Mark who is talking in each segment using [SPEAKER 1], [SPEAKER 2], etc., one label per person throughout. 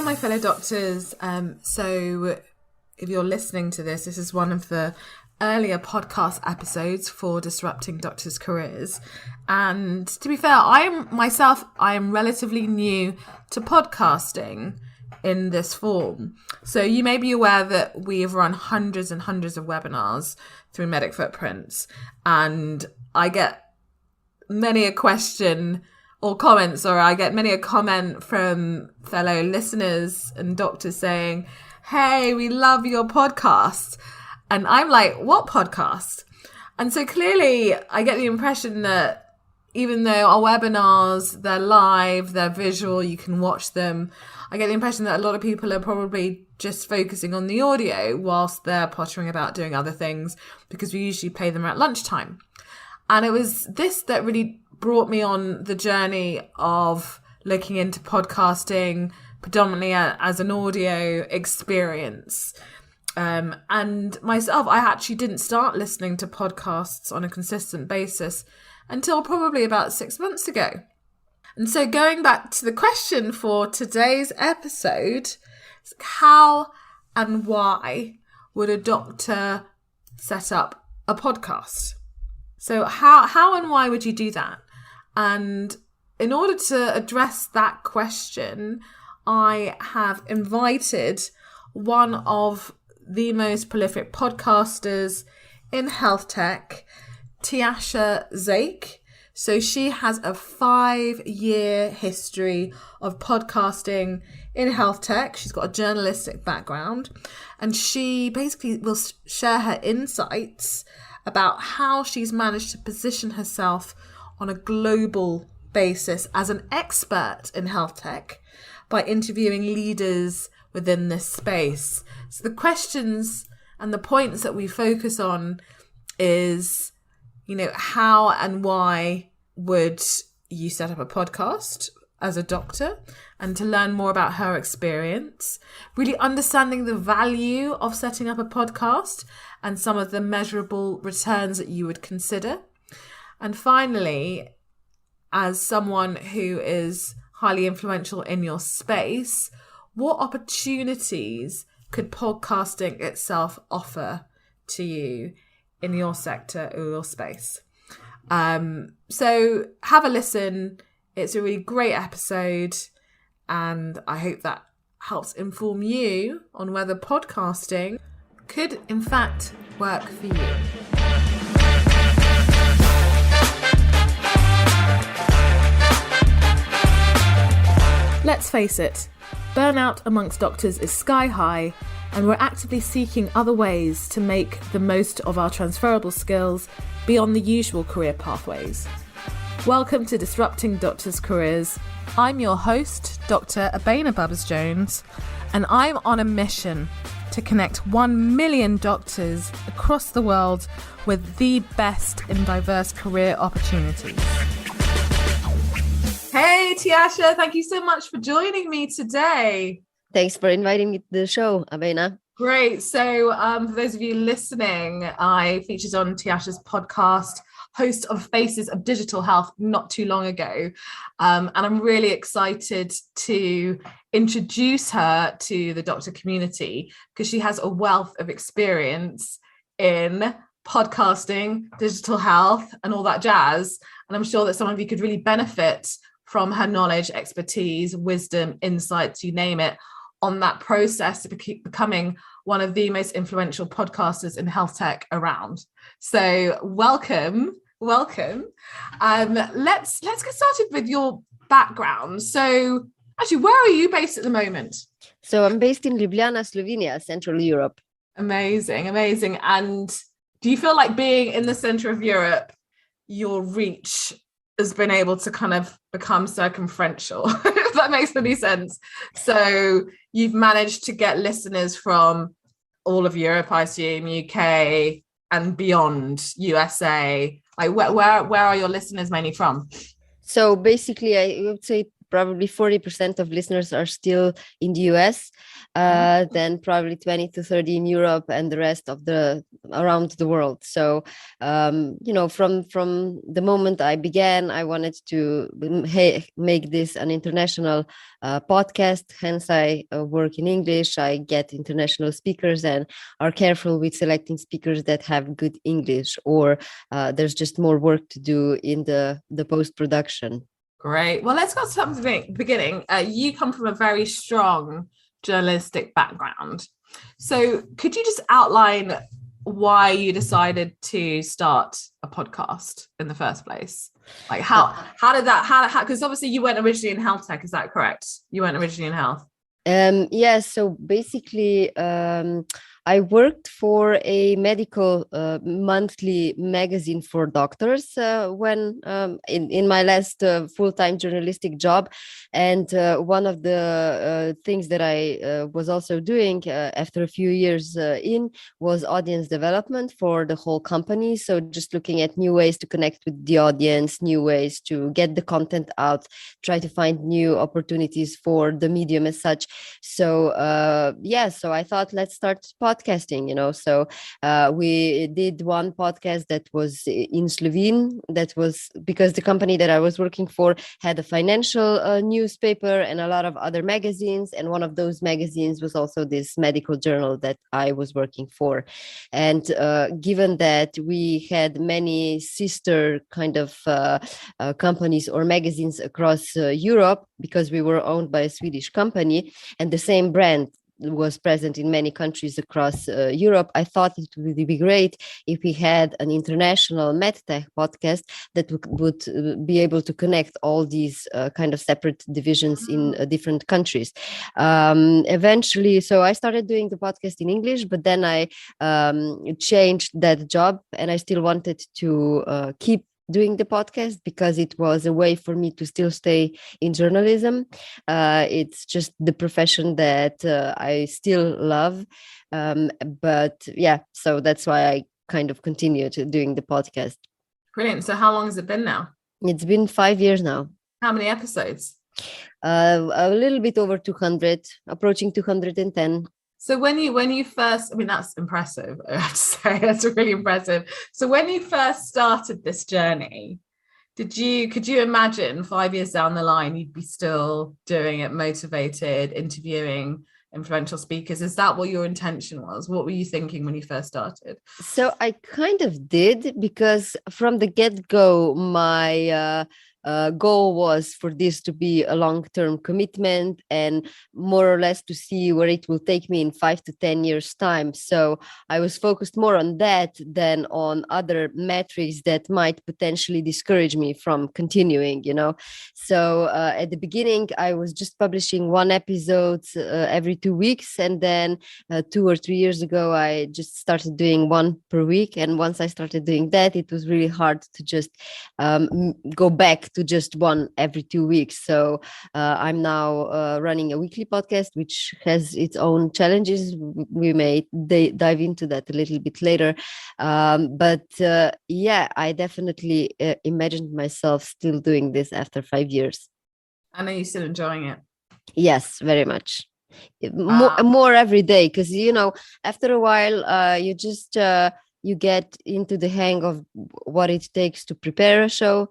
[SPEAKER 1] Hi, my fellow doctors. So if you're listening to this is one of the earlier podcast episodes for Disrupting Doctors' Careers. And to be fair, I am relatively new to podcasting in this form. So you may be aware that we have run hundreds and hundreds of webinars through Medic Footprints. And I get many a question or comments, or I get many a comment from fellow listeners and doctors saying, hey, we love your podcast. And I'm like, what podcast? And so clearly I get the impression that even though our webinars, they're live, they're visual, you can watch them, I get the impression that a lot of people are probably just focusing on the audio whilst they're pottering about doing other things, because we usually play them at lunchtime. And it was this that really brought me on the journey of looking into podcasting predominantly as an audio experience. And myself, I actually didn't start listening to podcasts on a consistent basis until probably about 6 months ago. And so going back to the question for today's episode, how and why would a doctor set up a podcast? So how and why would you do that? And in order to address that question, I have invited one of the most prolific podcasters in health tech, Tjaša Zajc. So she has a 5-year history of podcasting in health tech. She's got a journalistic background, and she basically will share her insights about how she's managed to position herself on a global basis as an expert in health tech by interviewing leaders within this space. So the questions and the points that we focus on is, how and why would you set up a podcast as a doctor, and to learn more about her experience, really understanding the value of setting up a podcast and some of the measurable returns that you would consider. And finally, as someone who is highly influential in your space, what opportunities could podcasting itself offer to you in your sector or your space? So have a listen. It's a really great episode, and I hope that helps inform you on whether podcasting could in fact work for you. Let's face it, burnout amongst doctors is sky high, and we're actively seeking other ways to make the most of our transferable skills beyond the usual career pathways. Welcome to Disrupting Doctors' Careers. I'm your host, Dr. Abena Bubbs-Jones, and I'm on a mission to connect 1 million doctors across the world with the best in diverse career opportunities. Hey, Tjaša, thank you so much for joining me today.
[SPEAKER 2] Thanks for inviting me to the show, Abena.
[SPEAKER 1] Great. So for those of you listening, I featured on Tjasha's podcast, host of Faces of Digital Health, not too long ago. And I'm really excited to introduce her to the doctor community because she has a wealth of experience in podcasting, digital health, and all that jazz. And I'm sure that some of you could really benefit from her knowledge, expertise, wisdom, insights, you name it, on that process of becoming one of the most influential podcasters in health tech around. So welcome. Let's get started with your background. So actually, where are you based at the moment?
[SPEAKER 2] So I'm based in Ljubljana, Slovenia, Central Europe.
[SPEAKER 1] Amazing. And do you feel like being in the center of Europe, your reach has been able to kind of become circumferential, if that makes any sense? So you've managed to get listeners from all of Europe, I assume, UK and beyond, USA. Like where are your listeners mainly from?
[SPEAKER 2] So basically, I would say probably 40% of listeners are still in the US, then probably 20 to 30 in Europe, and the rest of the around the world. So, from the moment I began, I wanted to make this an international podcast. Hence, I work in English. I get international speakers and are careful with selecting speakers that have good English, or there's just more work to do in the post-production.
[SPEAKER 1] Great. Well, let's go to the beginning. You come from a very strong journalistic background. So could you just outline why you decided to start a podcast in the first place? Like how did that, because obviously you weren't originally in health tech, is that correct? You weren't originally in health.
[SPEAKER 2] So basically, I worked for a medical monthly magazine for doctors when in my last full-time journalistic job. And one of the things that I was also doing after a few years in was audience development for the whole company. So just looking at new ways to connect with the audience, new ways to get the content out, try to find new opportunities for the medium as such. So so I thought, let's start podcasting, So we did one podcast that was in Slovene. That was because the company that I was working for had a financial newspaper and a lot of other magazines. And one of those magazines was also this medical journal that I was working for. And given that we had many sister kind of companies or magazines across Europe, because we were owned by a Swedish company, and the same brand was present in many countries across Europe, I thought it would be great if we had an international medtech podcast that would be able to connect all these kind of separate divisions in different countries. Eventually, so I started doing the podcast in English, but then I changed that job, and I still wanted to keep doing the podcast because it was a way for me to still stay in journalism. It's just the profession that I still love. So that's why I kind of continued doing the podcast.
[SPEAKER 1] Brilliant. So how long has it been now?
[SPEAKER 2] It's been 5 years now.
[SPEAKER 1] How many episodes?
[SPEAKER 2] A little bit over 200, approaching 210.
[SPEAKER 1] So when you first, that's impressive, I have to say, that's really impressive. So when you first started this journey, could you imagine 5 years down the line, you'd be still doing it, motivated, interviewing influential speakers? Is that what your intention was? What were you thinking when you first started?
[SPEAKER 2] So I kind of did, because from the get-go, my goal was for this to be a long-term commitment and more or less to see where it will take me in 5 to 10 years time. So I was focused more on that than on other metrics that might potentially discourage me from continuing, So at the beginning, I was just publishing one episode every 2 weeks. And then 2 or 3 years ago, I just started doing one per week. And once I started doing that, it was really hard to just go back to just one every 2 weeks. So I'm now running a weekly podcast, which has its own challenges. We may dive into that a little bit later. I definitely imagined myself still doing this after 5 years.
[SPEAKER 1] And are you still enjoying it?
[SPEAKER 2] Yes, very much. More every day, because after a while you just you get into the hang of what it takes to prepare a show,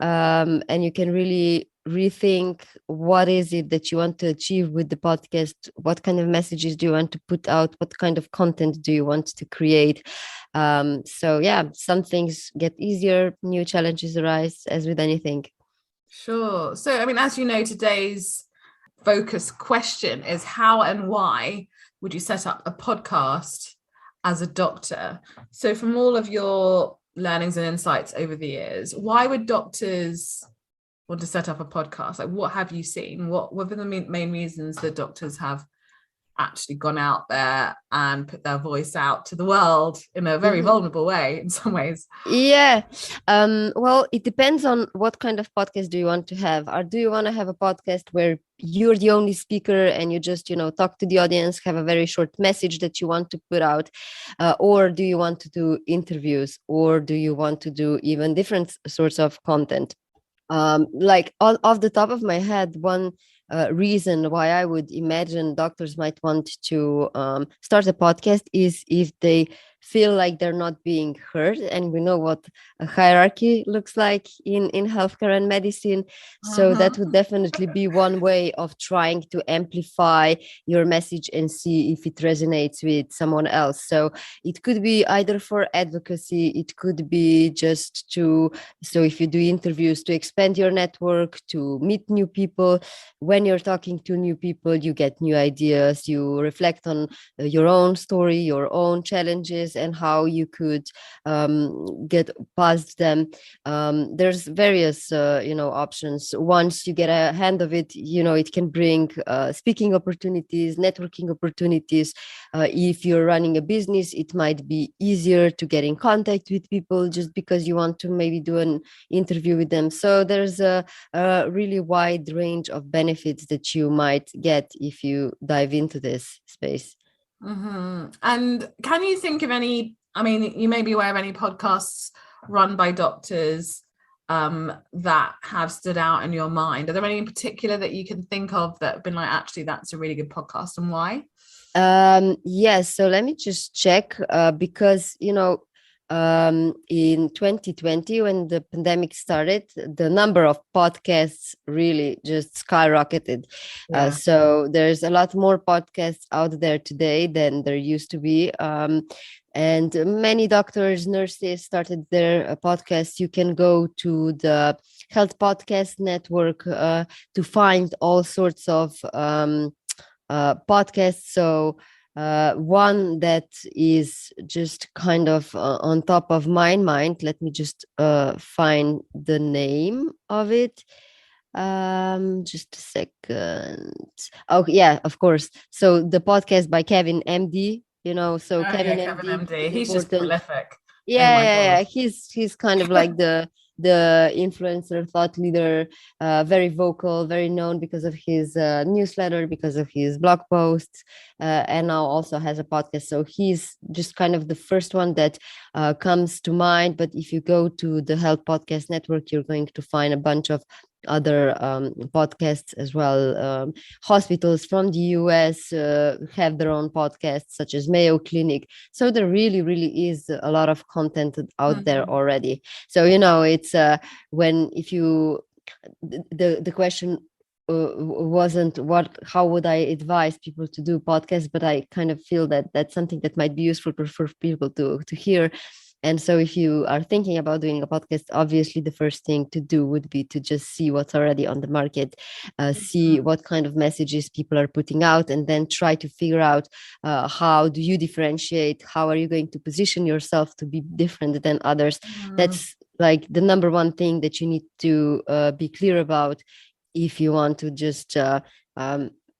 [SPEAKER 2] and you can really rethink what is it that you want to achieve with the podcast, what kind of messages do you want to put out, what kind of content do you want to create. Some things get easier, new challenges arise, as with anything.
[SPEAKER 1] Sure. So as you know, today's focus question is how and why would you set up a podcast as a doctor? So from all of your learnings and insights over the years, why would doctors want to set up a podcast? Like, what have you seen? What are the main reasons that doctors have actually gone out there and put their voice out to the world in a very vulnerable way in some ways?
[SPEAKER 2] Well, it depends on what kind of podcast do you want to have. Or do you want to have a podcast where you're the only speaker and you just talk to the audience, have a very short message that you want to put out, or do you want to do interviews, or do you want to do even different sorts of content? Like off the top of my head, one reason why I would imagine doctors might want to start a podcast is if they feel like they're not being heard. And we know what a hierarchy looks like in healthcare and medicine. So that would definitely be one way of trying to amplify your message and see if it resonates with someone else. So it could be either for advocacy, it could be just to, so if you do interviews, to expand your network, to meet new people. When you're talking to new people, you get new ideas, you reflect on your own story, your own challenges, and how you could get past them. There's various options. Once you get a hand of it, it can bring speaking opportunities, networking opportunities. If you're running a business, it might be easier to get in contact with people just because you want to maybe do an interview with them. So there's a really wide range of benefits that you might get if you dive into this space.
[SPEAKER 1] And can you think of any, I mean, you may be aware of any podcasts run by doctors that have stood out in your mind? Are there any in particular that you can think of that have been like, actually, that's a really good podcast, and why?
[SPEAKER 2] Yes, so let me just check because in 2020, when the pandemic started, the number of podcasts really just skyrocketed. So there's a lot more podcasts out there today than there used to be. And many doctors, nurses started their podcasts. You can go to the Health Podcast Network to find all sorts of podcasts. So one that is just kind of on top of my mind. Let me just find the name of it. Just a second. Oh yeah, of course. So the podcast by Kevin MD. So Kevin MD,
[SPEAKER 1] He's just prolific.
[SPEAKER 2] Yeah. He's kind of like the influencer, thought leader, very vocal, very known because of his newsletter, because of his blog posts, and now also has a podcast. So he's just kind of the first one that comes to mind. But if you go to the Health Podcast Network, you're going to find a bunch of other podcasts as well. Hospitals from the US have their own podcasts, such as Mayo Clinic. So there really is a lot of content out there already. So it's if you the question wasn't how would I advise people to do podcasts, but I kind of feel that that's something that might be useful for people to hear. And so if you are thinking about doing a podcast, obviously the first thing to do would be to just see what's already on the market, see what kind of messages people are putting out, and then try to figure out how do you differentiate, how are you going to position yourself to be different than others. That's like the number one thing that you need to be clear about if you want to just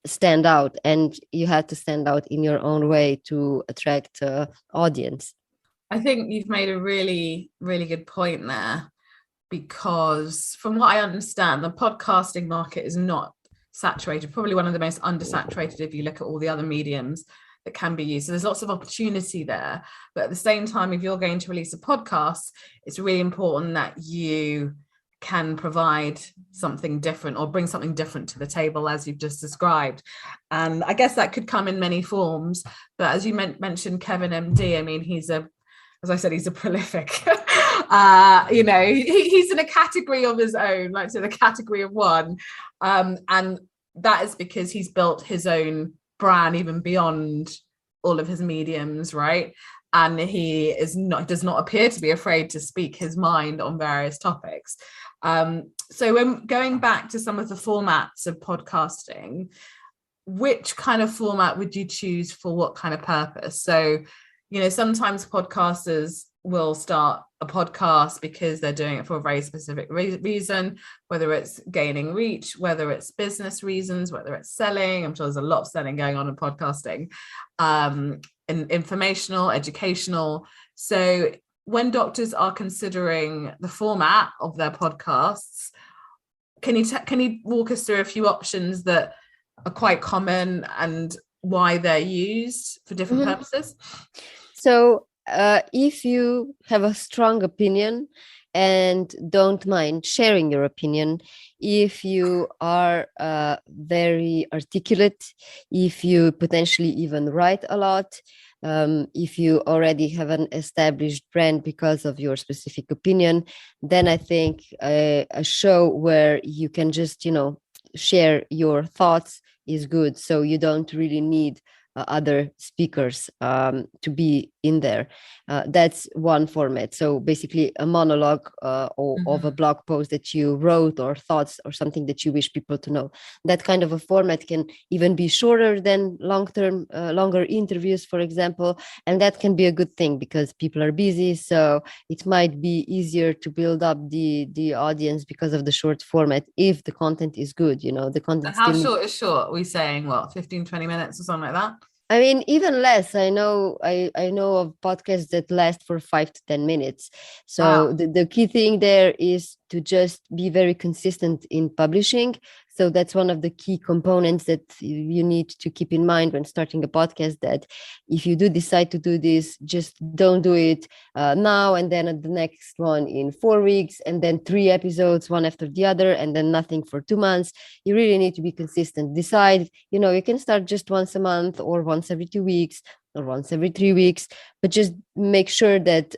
[SPEAKER 2] stand out, and you have to stand out in your own way to attract audience.
[SPEAKER 1] I think you've made a really, really good point there, because from what I understand, the podcasting market is not saturated, probably one of the most undersaturated if you look at all the other mediums that can be used. So there's lots of opportunity there. But at the same time, if you're going to release a podcast, it's really important that you can provide something different or bring something different to the table, as you've just described. And I guess that could come in many forms. But as you mentioned, Kevin MD, I mean, as I said, he's a prolific, he's in a category of his own, like to the category of one. And that is because he's built his own brand even beyond all of his mediums, right? And he does not appear to be afraid to speak his mind on various topics. So when going back to some of the formats of podcasting, which kind of format would you choose for what kind of purpose? So sometimes podcasters will start a podcast because they're doing it for a very specific reason, whether it's gaining reach, whether it's business reasons, whether it's selling. I'm sure there's a lot of selling going on in podcasting, and informational, educational. So when doctors are considering the format of their podcasts, can you walk us through a few options that are quite common and why they're used for different purposes?
[SPEAKER 2] So if you have a strong opinion, and don't mind sharing your opinion if you are very articulate, if you potentially even write a lot, if you already have an established brand because of your specific opinion, then I think a show where you can just, share your thoughts is good. So you don't really need other speakers to be in there. That's one format. So basically a monologue or of a blog post that you wrote, or thoughts, or something that you wish people to know. That kind of a format can even be shorter than longer interviews, for example. And that can be a good thing because people are busy. So it might be easier to build up the audience because of the short format if the content is good. The content.
[SPEAKER 1] And how short is short? Are we saying what, 15, 20 minutes or something like that?
[SPEAKER 2] I mean, even less. I know of podcasts that last for 5 to 10 minutes. So
[SPEAKER 1] Wow.
[SPEAKER 2] the key thing there is to just be very consistent in publishing. So that's one of the key components that you need to keep in mind when starting a podcast, that if you do decide to do this, just don't do it now and then at the next one in 4 weeks, and then 3 episodes, one after the other, and then nothing for 2 months. You really need to be consistent. Decide, you can start just once a month, or once every 2 weeks, or once every 3 weeks, but just make sure that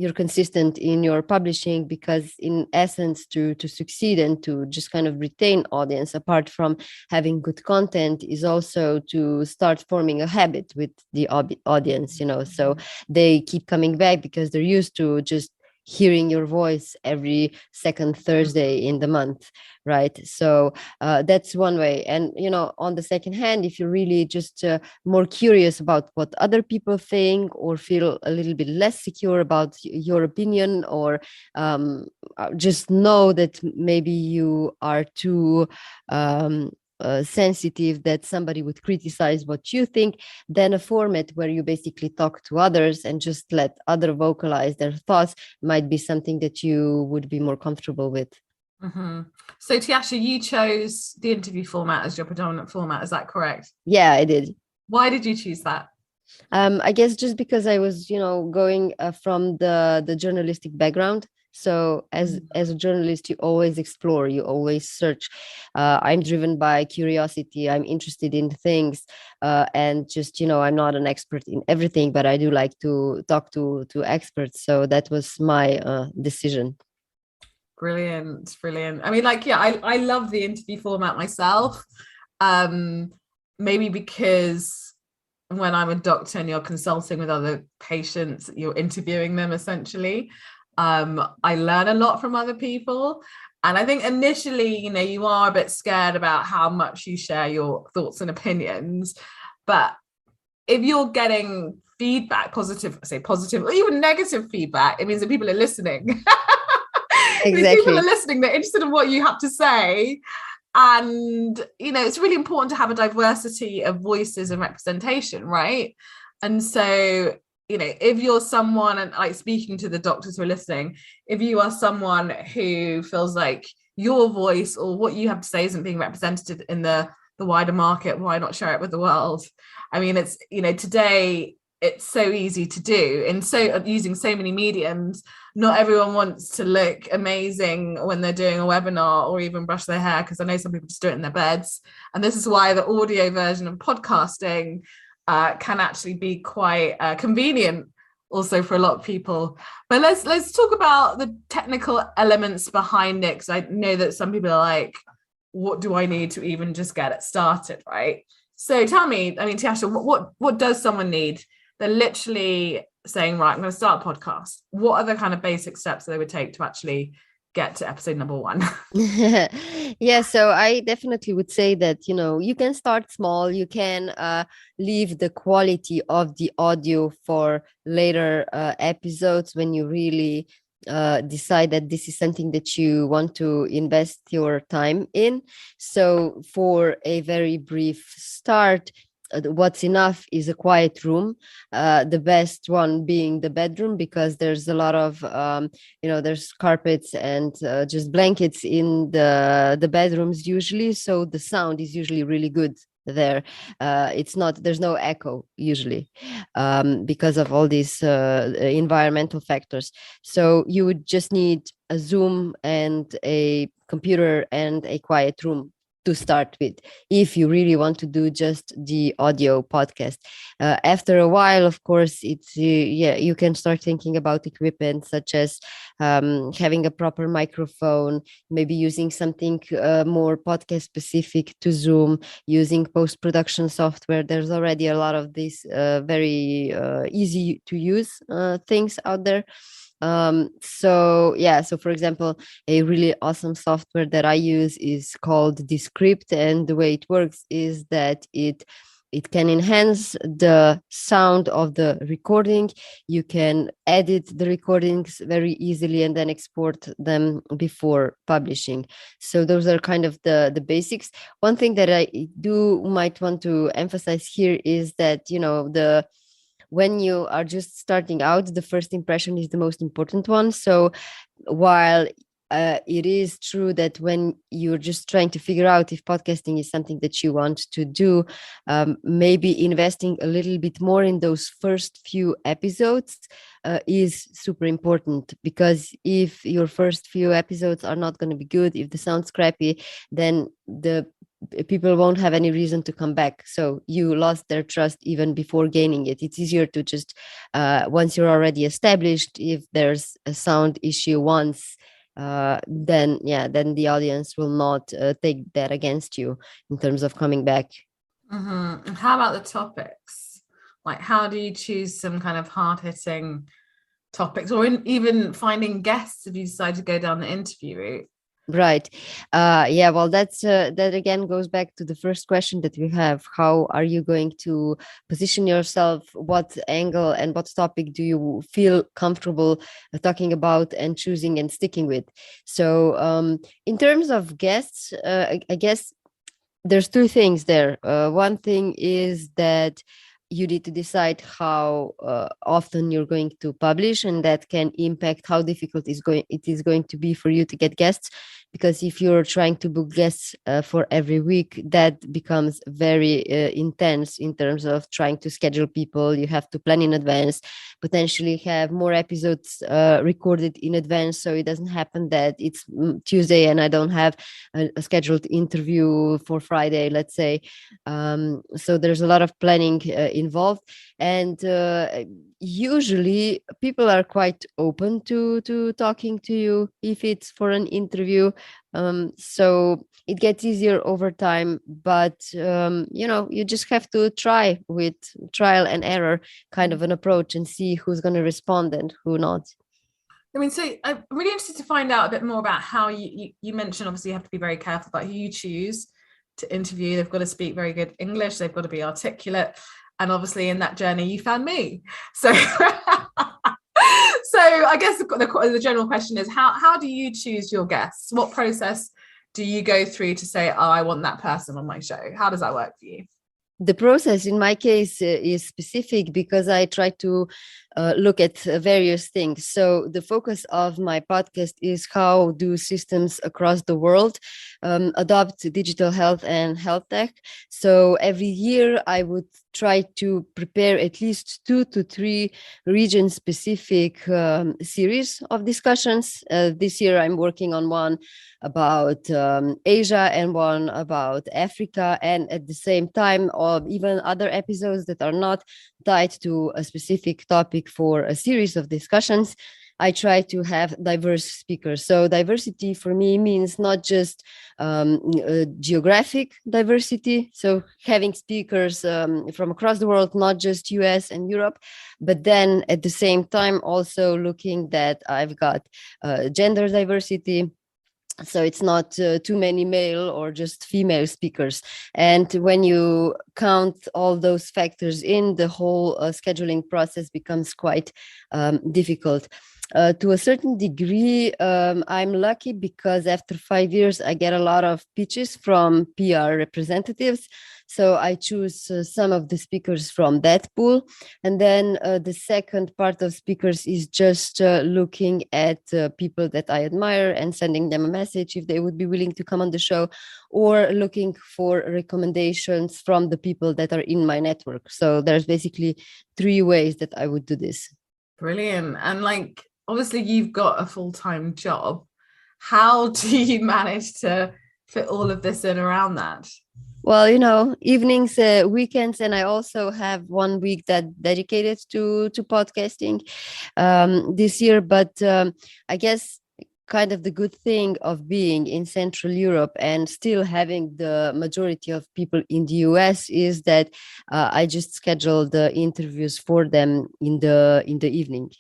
[SPEAKER 2] you're consistent in your publishing, because in essence, to succeed and to just kind of retain audience, apart from having good content, is also to start forming a habit with the audience, so they keep coming back because they're used to just hearing your voice every second Thursday in the month, right? So that's one way. And on the second hand, if you're really just more curious about what other people think, or feel a little bit less secure about your opinion, or just know that maybe you are too sensitive that somebody would criticize what you think, then a format where you basically talk to others and just let other vocalize their thoughts might be something that you would be more comfortable with.
[SPEAKER 1] So Tjaša, you chose the interview format as your predominant format, is that correct?
[SPEAKER 2] Yeah, I did.
[SPEAKER 1] Why did you choose that?
[SPEAKER 2] I guess just because I was, going from the journalistic background. So as a journalist, you always explore, you always search. I'm driven by curiosity. I'm interested in things, and just, I'm not an expert in everything, but I do like to talk to experts. So that was my decision.
[SPEAKER 1] Brilliant. I mean, I love the interview format myself. Maybe because when I'm a doctor and you're consulting with other patients, you're interviewing them essentially. I learn a lot from other people. And I think initially, you are a bit scared about how much you share your thoughts and opinions. But if you're getting feedback, positive, or even negative feedback, it means that people are listening.
[SPEAKER 2] Exactly.
[SPEAKER 1] People are listening, they're interested in what you have to say. And, it's really important to have a diversity of voices and representation, right? And so, if you're someone, and like speaking to the doctors who are listening, if you are someone who feels like your voice or what you have to say isn't being represented in the wider market, why not share it with the world? I mean, it's, today it's so easy to do, and so using so many mediums. Not everyone wants to look amazing when they're doing a webinar or even brush their hair, because I know some people just do it in their beds. And this is why the audio version of podcasting can actually be quite convenient also for a lot of people. But let's talk about the technical elements behind it, because I know that some people are like, what do I need to even just get it started, right? So tell me, I mean, Tjaša, what does someone need? They're literally saying, right, I'm going to start a podcast. What are the kind of basic steps that they would take to actually get to episode number 1?
[SPEAKER 2] Yeah, so I definitely would say that, you can start small. You can leave the quality of the audio for later episodes, when you really decide that this is something that you want to invest your time in. So for a very brief start, what's enough is a quiet room, the best one being the bedroom, because there's a lot of there's carpets and just blankets in the bedrooms usually, so the sound is usually really good there. There's no echo usually, because of all these environmental factors. So you would just need a Zoom and a computer and a quiet room to start with, if you really want to do just the audio podcast. After a while, of course, you can start thinking about equipment such as having a proper microphone, maybe using something more podcast specific to Zoom, using post-production software. There's already a lot of these very easy to use things out there. So for example, a really awesome software that I use is called Descript, and the way it works is that it can enhance the sound of the recording. You can edit the recordings very easily and then export them before publishing. So those are kind of the basics. One thing that I might want to emphasize here is that, when you are just starting out, the first impression is the most important one. So while it is true that when you're just trying to figure out if podcasting is something that you want to do, maybe investing a little bit more in those first few episodes is super important, because if your first few episodes are not going to be good, if the sound's crappy, then the people won't have any reason to come back. So you lost their trust even before gaining it. It's easier to just once you're already established, if there's a sound issue once, then the audience will not take that against you in terms of coming back.
[SPEAKER 1] Mm-hmm. And how about the topics? Like, how do you choose some kind of hard-hitting topics, or even finding guests if you decide to go down the interview route?
[SPEAKER 2] Right. Well, that again goes back to the first question that we have. How are you going to position yourself? What angle and what topic do you feel comfortable talking about and choosing and sticking with? So in terms of guests, I guess there's two things there. One thing is that you need to decide how often you're going to publish, and that can impact how difficult it is going to be for you to get guests. Because if you're trying to book guests for every week, that becomes very intense in terms of trying to schedule people. You have to plan in advance, potentially have more episodes recorded in advance, so it doesn't happen that it's Tuesday and I don't have a scheduled interview for Friday, let's say. So there's a lot of planning involved, and usually people are quite open to talking to you if it's for an interview. So it gets easier over time, but you just have to try with trial and error kind of an approach and see who's going to respond and who not.
[SPEAKER 1] I mean, so I'm really interested to find out a bit more about how you mentioned, obviously you have to be very careful about who you choose to interview. They've got to speak very good English, they've got to be articulate, and obviously in that journey you found me. So so I guess the general question is, how do you choose your guests? What process do you go through to say, oh, I want that person on my show? How does that work for you?
[SPEAKER 2] The process in my case is specific because I try to look at various things. So the focus of my podcast is how do systems across the world adopt digital health and health tech. So every year I would try to prepare at least 2 to 3 region specific series of discussions. This year I'm working on one about Asia and one about Africa, and at the same time even other episodes that are not tied to a specific topic for a series of discussions. I try to have diverse speakers. So diversity for me means not just geographic diversity, so having speakers from across the world, not just US and Europe, but then at the same time also looking that I've got gender diversity. So it's not too many male or just female speakers. And when you count all those factors in, the whole scheduling process becomes quite difficult. To a certain degree, I'm lucky because after 5 years, I get a lot of pitches from PR representatives. So I choose some of the speakers from that pool. And then the second part of speakers is just looking at people that I admire and sending them a message if they would be willing to come on the show, or looking for recommendations from the people that are in my network. So there's basically 3 ways that I would do this.
[SPEAKER 1] Brilliant. And like, obviously you've got a full-time job. How do you manage to fit all of this in around that?
[SPEAKER 2] Well, evenings, weekends, and I also have 1 week that dedicated to podcasting this year. But I guess kind of the good thing of being in Central Europe and still having the majority of people in the US is that I just schedule the interviews for them in the evening.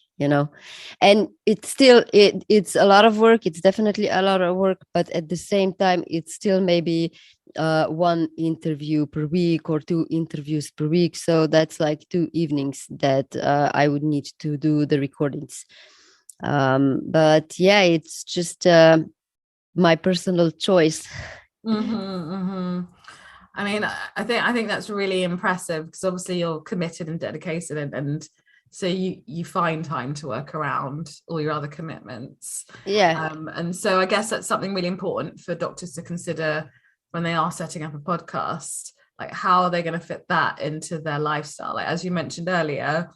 [SPEAKER 2] And it's a lot of work. It's definitely a lot of work, but at the same time, it's still maybe 1 interview per week or 2 interviews per week. So that's like 2 evenings that I would need to do the recordings. But yeah, it's just my personal choice.
[SPEAKER 1] I mean, I think that's really impressive because obviously you're committed and dedicated, and so you find time to work around all your other commitments.
[SPEAKER 2] Yeah.
[SPEAKER 1] And so I guess that's something really important for doctors to consider when they are setting up a podcast. Like, how are they going to fit that into their lifestyle? Like, as you mentioned earlier,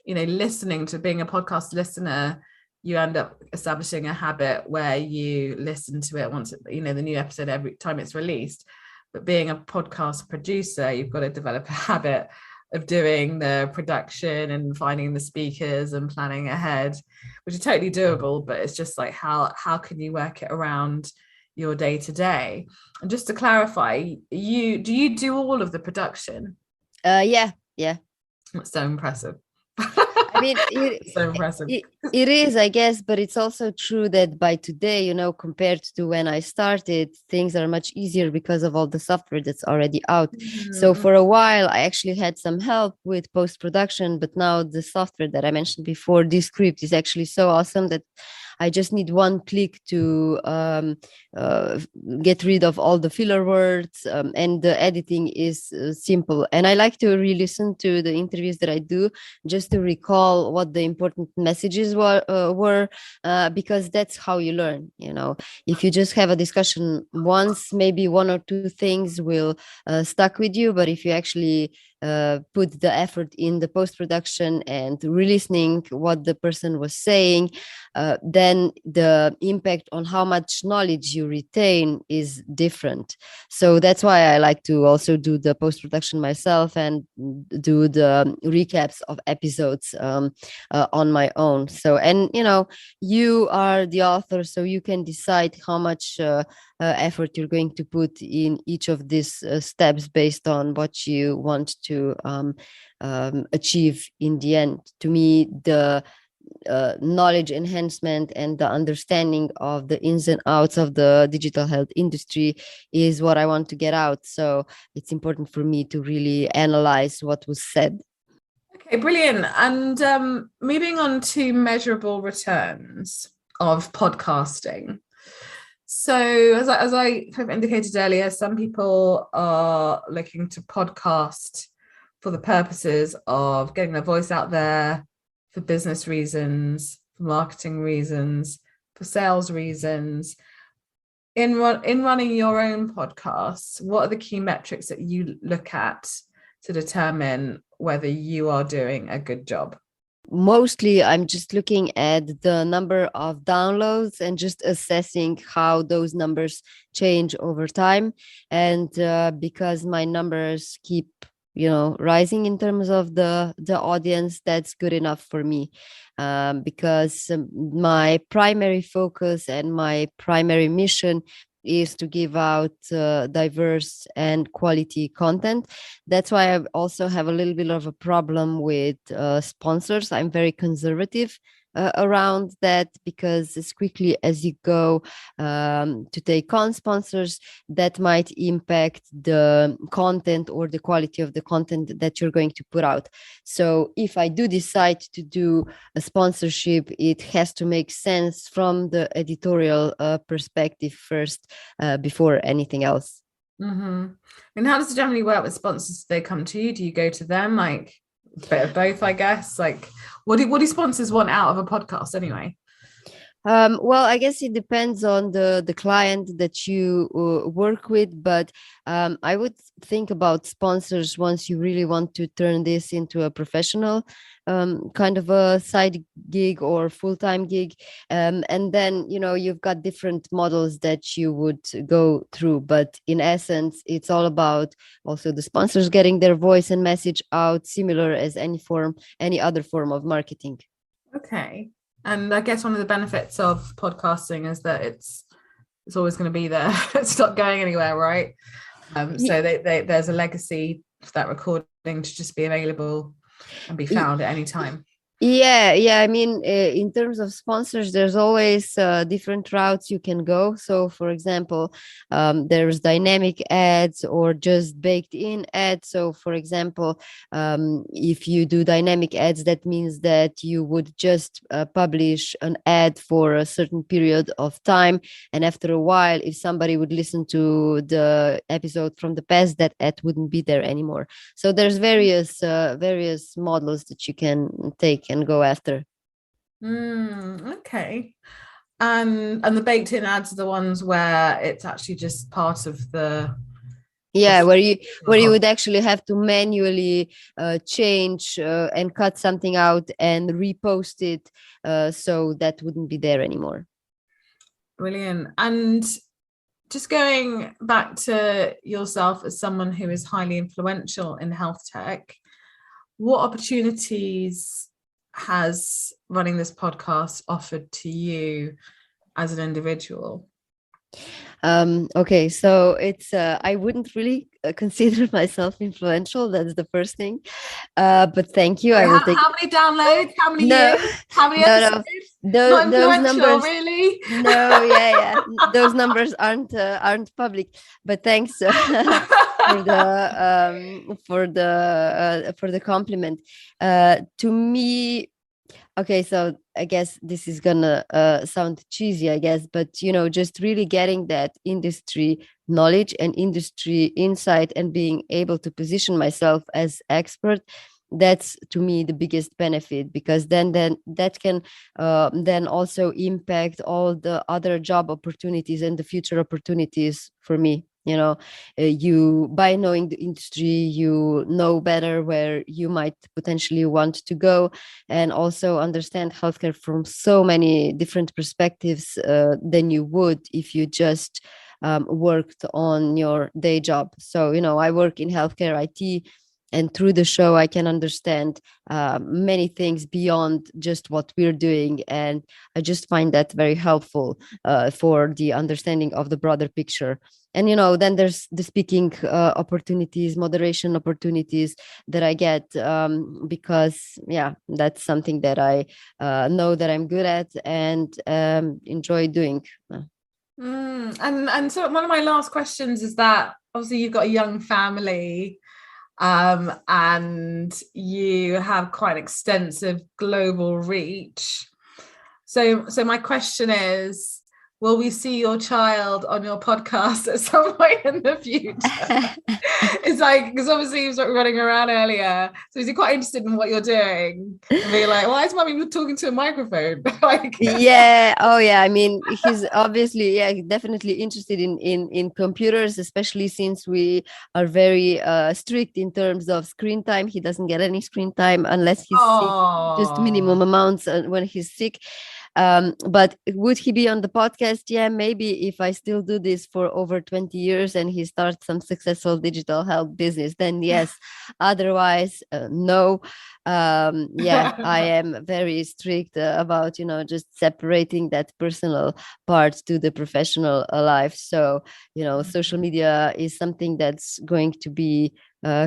[SPEAKER 1] listening to being a podcast listener, you end up establishing a habit where you listen to it once, the new episode every time it's released. But being a podcast producer, you've got to develop a habit of doing the production and finding the speakers and planning ahead, which is totally doable. But it's just like, how can you work it around your day to day? And just to clarify, do you do all of the production?
[SPEAKER 2] Yeah.
[SPEAKER 1] That's so impressive.
[SPEAKER 2] I mean,
[SPEAKER 1] so impressive.
[SPEAKER 2] It is, I guess, but it's also true that by today, compared to when I started, things are much easier because of all the software that's already out. So for a while, I actually had some help with post-production, but now the software that I mentioned before, Descript, is actually so awesome that I just need one click to get rid of all the filler words, and the editing is simple. And I like to re-listen to the interviews that I do just to recall what the important messages were, because that's how you learn. If you just have a discussion once, maybe 1 or 2 things will stuck with you, but if you actually put the effort in the post-production and re-listening what the person was saying, then the impact on how much knowledge you retain is different. So that's why I like to also do the post-production myself and do the recaps of episodes on my own. So, and you are the author, so you can decide how much effort you're going to put in each of these steps based on what you want to achieve in the end. To me, the knowledge enhancement and the understanding of the ins and outs of the digital health industry is what I want to get out. So it's important for me to really analyze what was said.
[SPEAKER 1] Okay, brilliant. And moving on to measurable returns of podcasting. So as I kind of indicated earlier, some people are looking to podcast for the purposes of getting their voice out there, for business reasons, for marketing reasons, for sales reasons. In running your own podcasts, what are the key metrics that you look at to determine whether you are doing a good job?
[SPEAKER 2] Mostly I'm just looking at the number of downloads and just assessing how those numbers change over time. And because my numbers keep rising in terms of the audience, that's good enough for me, because my primary focus and my primary mission is to give out diverse and quality content. That's why I also have a little bit of a problem with sponsors. I'm very conservative around that, because as quickly as you go to take on sponsors, that might impact the content or the quality of the content that you're going to put out. So if I do decide to do a sponsorship, it has to make sense from the editorial perspective first, before anything else.
[SPEAKER 1] Mm-hmm. And how does it generally work with sponsors? Do they come to you? Do you go to them? Like a bit of both, I guess. Like what do sponsors want out of a podcast anyway?
[SPEAKER 2] Well, I guess it depends on the client that you work with, but I would think about sponsors once you really want to turn this into a professional kind of a side gig or full-time gig. And then, you've got different models that you would go through. But in essence, it's all about also the sponsors getting their voice and message out, similar as any other form of marketing.
[SPEAKER 1] Okay. And I guess one of the benefits of podcasting is that it's always going to be there. It's not going anywhere, right? So there's a legacy for that recording to just be available and be found at any time.
[SPEAKER 2] Yeah. I mean, in terms of sponsors, there's always different routes you can go. So, for example, there's dynamic ads or just baked in ads. So, for example, if you do dynamic ads, that means that you would just publish an ad for a certain period of time. And after a while, if somebody would listen to the episode from the past, that ad wouldn't be there anymore. So there's various models that you can take and go after.
[SPEAKER 1] Okay. And the baked in ads are the ones where it's actually just part of the
[SPEAKER 2] where you would actually have to manually change and cut something out and repost it, so that wouldn't be there anymore.
[SPEAKER 1] Brilliant. And just going back to yourself as someone who is highly influential in health tech, what opportunities has running this podcast offered to you as an individual?
[SPEAKER 2] Okay, so it's I wouldn't really consider myself influential. That's the first thing. But thank you.
[SPEAKER 1] How many downloads? How many years? How many episodes?
[SPEAKER 2] Those numbers
[SPEAKER 1] really?
[SPEAKER 2] No, yeah. Those numbers aren't public. But thanks for the compliment. To me. Okay, so I guess this is gonna sound cheesy, I guess, but just really getting that industry knowledge and industry insight and being able to position myself as expert, that's to me the biggest benefit, because then that can then also impact all the other job opportunities and the future opportunities for me. You, by knowing the industry, you know better where you might potentially want to go, and also understand healthcare from so many different perspectives than you would if you just worked on your day job. So I work in healthcare IT, and through the show I can understand many things beyond just what we're doing, and I just find that very helpful for the understanding of the broader picture. And then there's the speaking opportunities, moderation opportunities that I get, because that's something that I know that I'm good at and enjoy doing.
[SPEAKER 1] And so one of my last questions is that obviously you've got a young family, and you have quite extensive global reach. So my question is, will we see your child on your podcast at some point in the future? It's like, because obviously he was running around earlier, so is he quite interested in what you're doing? And be like, why is mommy talking to a microphone?
[SPEAKER 2] Yeah. Oh yeah. I mean, he's obviously, definitely interested in computers, especially since we are very strict in terms of screen time. He doesn't get any screen time unless he's sick, just minimum amounts when he's sick. But would he be on the podcast? Yeah, maybe if I still do this for over 20 years and he starts some successful digital health business, then yes. Otherwise, no. I am very strict about, just separating that personal part to the professional life. So, social media is something that's going to be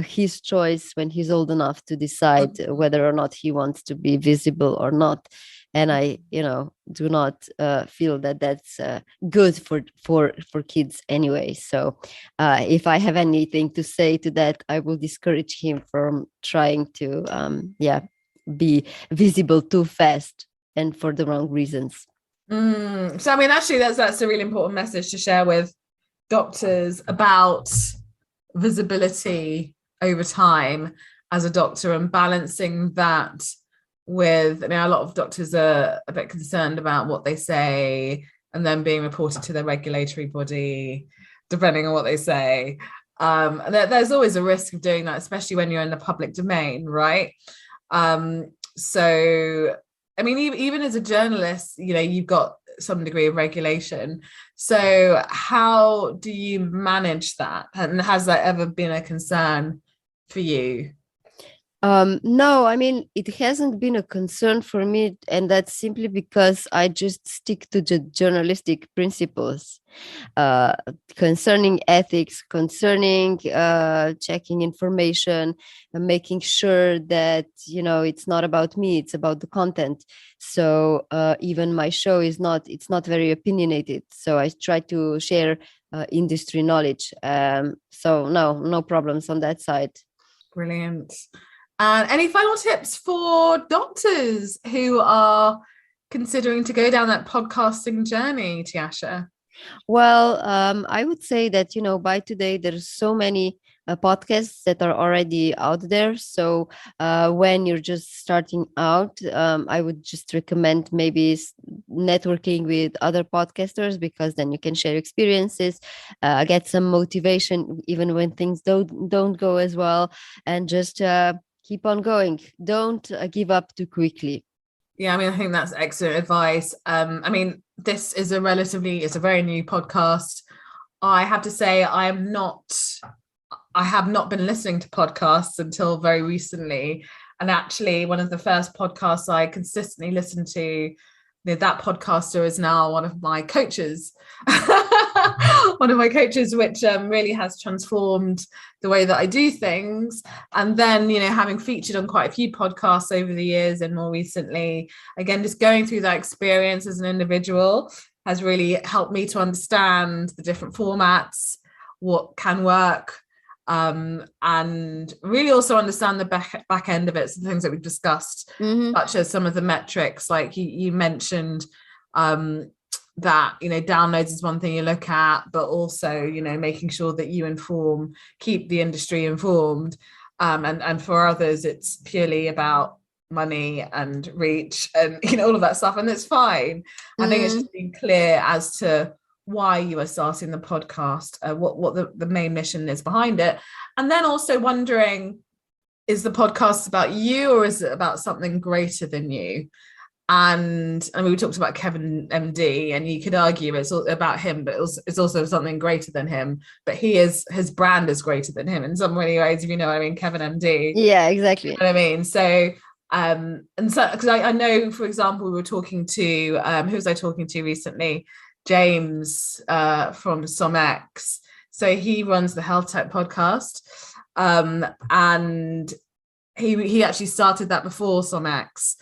[SPEAKER 2] his choice when he's old enough to decide whether or not he wants to be visible or not. and I do not feel that that's good for kids anyway. So if I have anything to say to that, I will discourage him from trying to be visible too fast and for the wrong reasons.
[SPEAKER 1] So I mean, actually, that's a really important message to share with doctors about visibility over time as a doctor, and balancing that with, I mean, a lot of doctors are a bit concerned about what they say and then being reported to their regulatory body, depending on what they say. There's always a risk of doing that, especially when you're in the public domain, right? So, I mean, even as a journalist, you've got some degree of regulation. So how do you manage that? And has that ever been a concern for you?
[SPEAKER 2] No, I mean, it hasn't been a concern for me, and that's simply because I just stick to the journalistic principles concerning ethics, concerning checking information, and making sure that it's not about me, it's about the content. So even my show it's not very opinionated. So I try to share industry knowledge. So no problems on that side.
[SPEAKER 1] Brilliant. And any final tips for doctors who are considering to go down that podcasting journey, Tjaša?
[SPEAKER 2] Well, I would say that, by today, there's so many podcasts that are already out there. So when you're just starting out, I would just recommend maybe networking with other podcasters, because then you can share experiences, get some motivation, even when things don't go as well, and just keep on going. Don't give up too quickly.
[SPEAKER 1] Yeah, I mean, I think that's excellent advice. I mean, it's a very new podcast. I have to say, I have not been listening to podcasts until very recently. And actually, one of the first podcasts I consistently listened to, that podcaster is now one of my coaches. Which really has transformed the way that I do things. And then, having featured on quite a few podcasts over the years, and more recently, again, just going through that experience as an individual has really helped me to understand the different formats, what can work, and really also understand the back end of it, so the things that we've discussed, such as some of the metrics, like you mentioned, that downloads is one thing you look at, but also making sure that you keep the industry informed, and for others it's purely about money and reach and all of that stuff, and it's fine. I think it's just being clear as to why you are starting the podcast, what the main mission is behind it, and then also wondering, is the podcast about you, or is it about something greater than you? And we talked about Kevin MD, and you could argue it's all about him, but it's also something greater than him. But his brand is greater than him in some many ways, if you know what I mean. Kevin MD.
[SPEAKER 2] Yeah, exactly.
[SPEAKER 1] You know what I mean? So, and so, because I know, for example, we were talking to, who was I talking to recently? James from SomX. So he runs the Health Tech podcast, and he actually started that before SomX,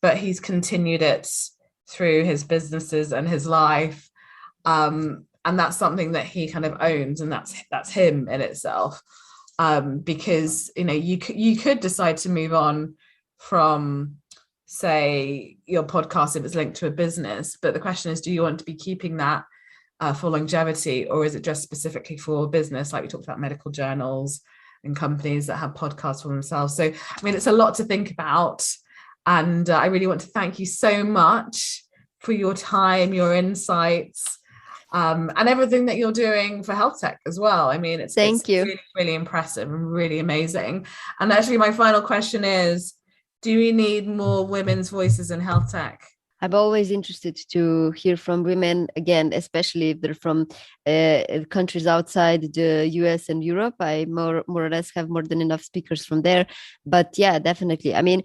[SPEAKER 1] but he's continued it through his businesses and his life, and that's something that he kind of owns, and that's him in itself, because you could decide to move on from, say, your podcast if it's linked to a business, but the question is, do you want to be keeping that for longevity, or is it just specifically for business, like we talked about medical journals and companies that have podcasts for themselves? So I mean, it's a lot to think about, and I really want to thank you so much for your time, your insights, and everything that you're doing for health tech as well. I mean, it's really, really impressive and really amazing. And actually, my final question is, do we need more women's voices in health tech?
[SPEAKER 2] I'm always interested to hear from women, again, especially if they're from countries outside the US and Europe. I more or less have more than enough speakers from there. But yeah, definitely. I mean,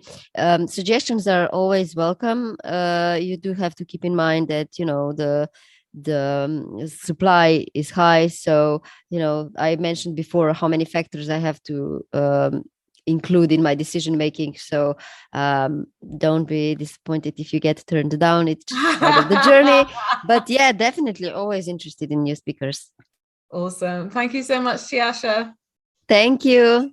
[SPEAKER 2] suggestions are always welcome. You do have to keep in mind that, the supply is high. So, I mentioned before how many factors I have to include in my decision making. So don't be disappointed if you get turned down. It's part of the journey. But yeah, definitely always interested in new speakers.
[SPEAKER 1] Awesome. Thank you so much, Tjaša.
[SPEAKER 2] Thank you.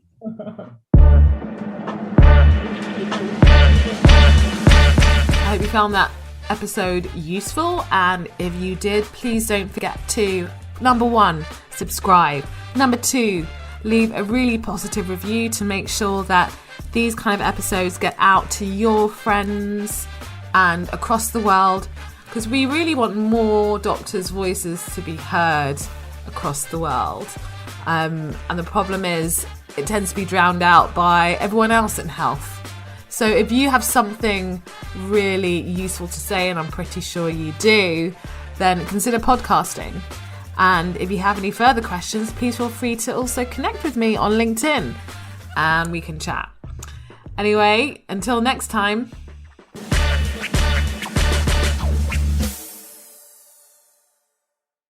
[SPEAKER 1] I hope you found that episode useful, and if you did, please don't forget to, number 1, subscribe. Number 2, leave a really positive review to make sure that these kind of episodes get out to your friends and across the world, because we really want more doctors' voices to be heard across the world. And the problem is it tends to be drowned out by everyone else in health. So if you have something really useful to say, and I'm pretty sure you do, then consider podcasting. And if you have any further questions, please feel free to also connect with me on LinkedIn and we can chat. Anyway, until next time.